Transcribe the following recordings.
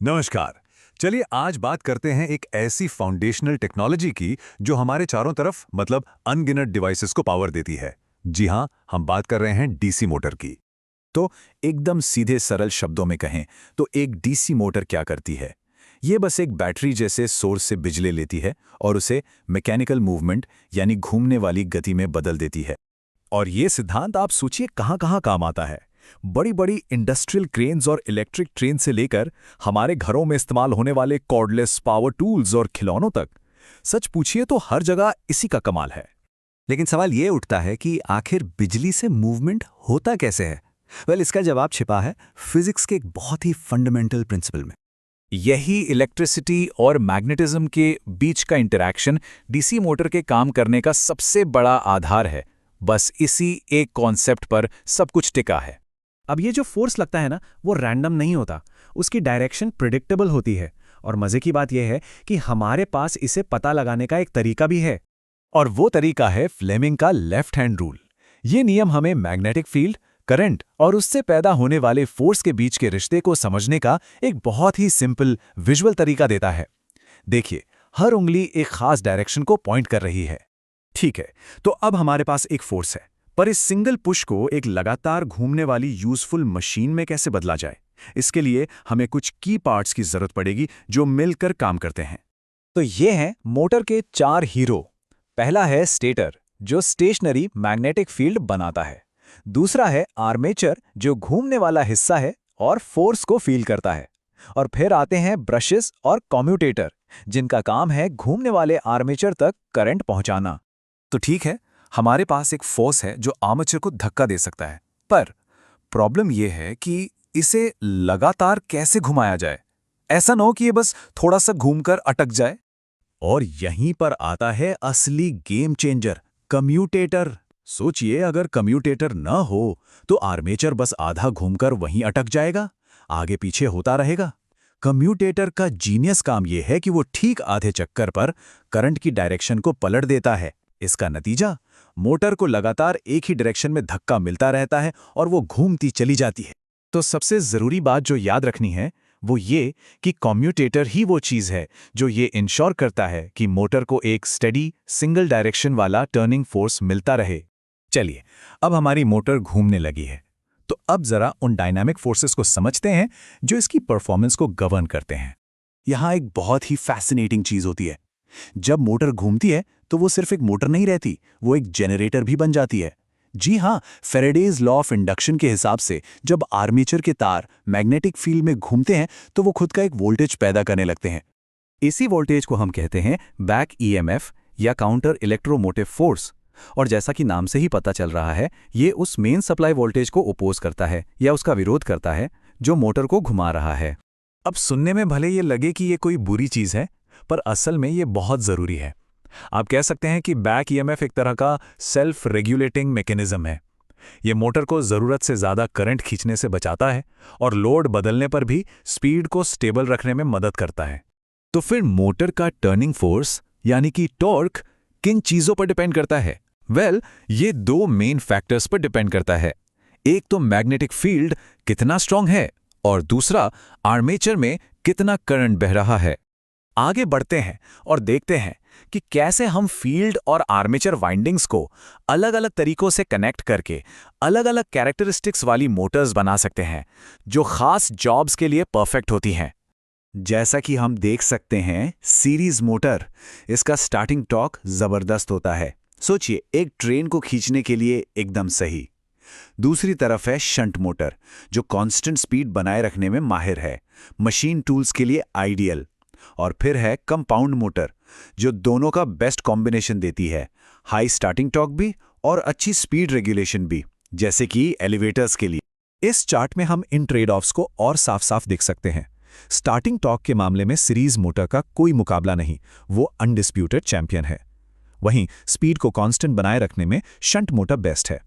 नमस्कार। चलिए आज बात करते हैं एक ऐसी फाउंडेशनल टेक्नोलॉजी की जो हमारे चारों तरफ मतलब अनगिनत डिवाइसेस को पावर देती है। जी हाँ, हम बात कर रहे हैं डीसी मोटर की। तो एकदम सीधे सरल शब्दों में कहें तो एक डीसी मोटर क्या करती है। ये बस एक बैटरी जैसे सोर्स से बिजली लेती है और उसे मैकेनिकल मूवमेंट यानी घूमने वाली गति में बदल देती है। और ये सिद्धांत आप सोचिए कहाँ कहाँ काम आता है। बड़ी बड़ी इंडस्ट्रियल क्रेन्स और इलेक्ट्रिक ट्रेन से लेकर हमारे घरों में इस्तेमाल होने वाले कॉर्डलेस पावर टूल्स और खिलौनों तक। सच पूछिए तो हर जगह इसी का कमाल है। लेकिन सवाल ये उठता है कि आखिर बिजली से मूवमेंट होता कैसे है। इसका जवाब छिपा है फिजिक्स के एक बहुत ही फंडामेंटल प्रिंसिपल में। यही इलेक्ट्रिसिटी और मैग्नेटिज्म के बीच का इंटरैक्शन डीसी मोटर के काम करने का सबसे बड़ा आधार है। बस इसी एक कॉन्सेप्ट पर सब कुछ टिका है। अब ये जो फोर्स लगता है ना, वो रैंडम नहीं होता, उसकी डायरेक्शन प्रिडिक्टेबल होती है। और मजे की बात यह है कि हमारे पास इसे पता लगाने का एक तरीका भी है। और वो तरीका है फ्लेमिंग का लेफ्ट हैंड रूल। ये नियम हमें मैग्नेटिक फील्ड, करंट और उससे पैदा होने वाले फोर्स के बीच के रिश्ते को समझने का एक बहुत ही सिंपल विजुअल तरीका देता है। देखिए, हर उंगली एक खास डायरेक्शन को पॉइंट कर रही है। ठीक है, तो अब हमारे पास एक फोर्स है, पर इस सिंगल पुश को एक लगातार घूमने वाली यूजफुल मशीन में कैसे बदला जाए। इसके लिए हमें कुछ की पार्ट्स की जरूरत पड़ेगी जो मिलकर काम करते हैं। तो ये हैं मोटर के 4 हीरो। पहला है स्टेटर, जो स्टेशनरी मैग्नेटिक फील्ड बनाता है। दूसरा है आर्मेचर, जो घूमने वाला हिस्सा है और फोर्स को फील करता है। और फिर आते हैं ब्रशेस और कम्यूटेटर, जिनका काम है घूमने वाले आर्मेचर तक करंट पहुंचाना। तो ठीक है, हमारे पास एक फोर्स है जो आर्मेचर को धक्का दे सकता है, पर प्रॉब्लम यह है कि इसे लगातार कैसे घुमाया जाए। ऐसा न हो कि ये बस थोड़ा सा घूमकर अटक जाए। और यहीं पर आता है असली गेम चेंजर, कम्यूटेटर। सोचिए, अगर कम्यूटेटर न हो तो आर्मेचर बस आधा घूमकर वहीं अटक जाएगा, आगे पीछे होता रहेगा। कम्यूटेटर का जीनियस काम यह है कि वो ठीक आधे चक्कर पर करंट की डायरेक्शन को पलट देता है। इसका नतीजा, मोटर को लगातार एक ही डायरेक्शन में धक्का मिलता रहता है और वो घूमती चली जाती है। तो सबसे जरूरी बात जो याद रखनी है वो ये कि कम्यूटेटर ही वो चीज है जो ये इंश्योर करता है कि मोटर को एक स्टेडी सिंगल डायरेक्शन वाला टर्निंग फोर्स मिलता रहे। चलिए, अब हमारी मोटर घूमने लगी है, तो अब जरा उन डायनामिक फोर्सेस को समझते हैं जो इसकी परफॉर्मेंस को गवर्न करते हैं। यहां एक बहुत ही फैसिनेटिंग चीज होती है। जब मोटर घूमती है तो वो सिर्फ एक मोटर नहीं रहती, वो एक जनरेटर भी बन जाती है। जी हाँ, फैराडेज लॉ ऑफ इंडक्शन के हिसाब से जब आर्मेचर के तार मैग्नेटिक फील्ड में घूमते हैं तो वो खुद का एक वोल्टेज पैदा करने लगते हैं। इसी वोल्टेज को हम कहते हैं बैक ईएमएफ या काउंटर इलेक्ट्रोमोटिव फोर्स। और जैसा कि नाम से ही पता चल रहा है, ये उस मेन सप्लाई वोल्टेज को ओपोज करता है या उसका विरोध करता है जो मोटर को घुमा रहा है। अब सुनने में भले ये लगे कि ये कोई बुरी चीज है, पर असल में ये बहुत जरूरी है। आप कह सकते हैं कि बैक ईएमएफ एक तरह का सेल्फ रेगुलेटिंग मैकेनिज्म है। ये मोटर को जरूरत से ज्यादा करंट खींचने से बचाता है और लोड बदलने पर भी स्पीड को स्टेबल रखने में मदद करता है। तो फिर मोटर का टर्निंग फोर्स यानी कि टॉर्क किन चीजों पर डिपेंड करता है? ये 2 मेन फैक्टर्स पर डिपेंड करता है। एक तो मैग्नेटिक फील्ड कितना स्ट्रांग है और दूसरा आर्मेचर में कितना करंट बह रहा है। आगे बढ़ते हैं और देखते हैं कि कैसे हम फील्ड और आर्मेचर वाइंडिंग्स को अलग अलग तरीकों से कनेक्ट करके अलग अलग कैरेक्टरिस्टिक्स वाली मोटर्स बना सकते हैं जो खास जॉब्स के लिए परफेक्ट होती हैं। जैसा कि हम देख सकते हैं, सीरीज मोटर, इसका स्टार्टिंग टॉर्क जबरदस्त होता है। सोचिए, एक ट्रेन को खींचने के लिए एकदम सही। दूसरी तरफ है शंट मोटर, जो कांस्टेंट स्पीड बनाए रखने में माहिर है, मशीन टूल्स के लिए आइडियल। और फिर है कंपाउंड मोटर, जो दोनों का बेस्ट कॉम्बिनेशन देती है, हाई स्टार्टिंग टॉर्क भी और अच्छी स्पीड रेगुलेशन भी, जैसे कि एलिवेटर्स के लिए। इस चार्ट में हम इन ट्रेड ऑफ्स को और साफ साफ देख सकते हैं। स्टार्टिंग टॉर्क के मामले में सीरीज मोटर का कोई मुकाबला नहीं, वो अनडिस्प्यूटेड चैंपियन है। वहीं स्पीड को कांस्टेंट बनाए रखने में शंट मोटर बेस्ट है।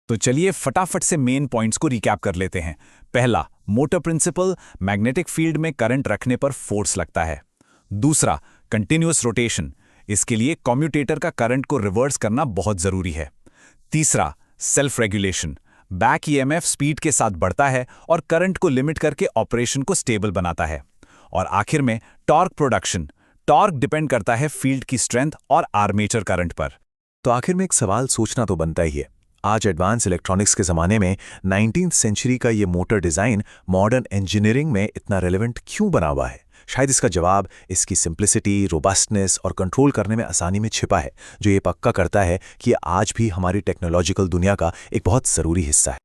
तो चलिए फटाफट से मेन पॉइंट्स को रिकैप कर लेते हैं। पहला, मोटर प्रिंसिपल, मैग्नेटिक फील्ड में करंट रखने पर फोर्स लगता है। दूसरा, कंटिन्यूअस रोटेशन, इसके लिए कम्यूटेटर का करंट को रिवर्स करना बहुत जरूरी है। तीसरा, self regulation, back EMF speed के साथ बढ़ता है और करंट को लिमिट करके ऑपरेशन को स्टेबल बनाता है। और आखिर में टॉर्क प्रोडक्शन। टॉर्क डिपेंड करता है फील्ड की स्ट्रेंथ और आर्मेचर करंट पर। तो आखिर में एक सवाल सोचना तो बनता ही है, आज एडवांस इलेक्ट्रॉनिक्स के ज़माने में 19th सेंचुरी का ये मोटर डिज़ाइन मॉडर्न इंजीनियरिंग में इतना रेलेवेंट क्यों बना हुआ है? शायद इसका जवाब इसकी सिंप्लिसिटी, रोबस्टनेस और कंट्रोल करने में आसानी में छिपा है, जो ये पक्का करता है कि ये आज भी हमारी टेक्नोलॉजिकल दुनिया का एक बहुत ज़रूरी हिस्सा है।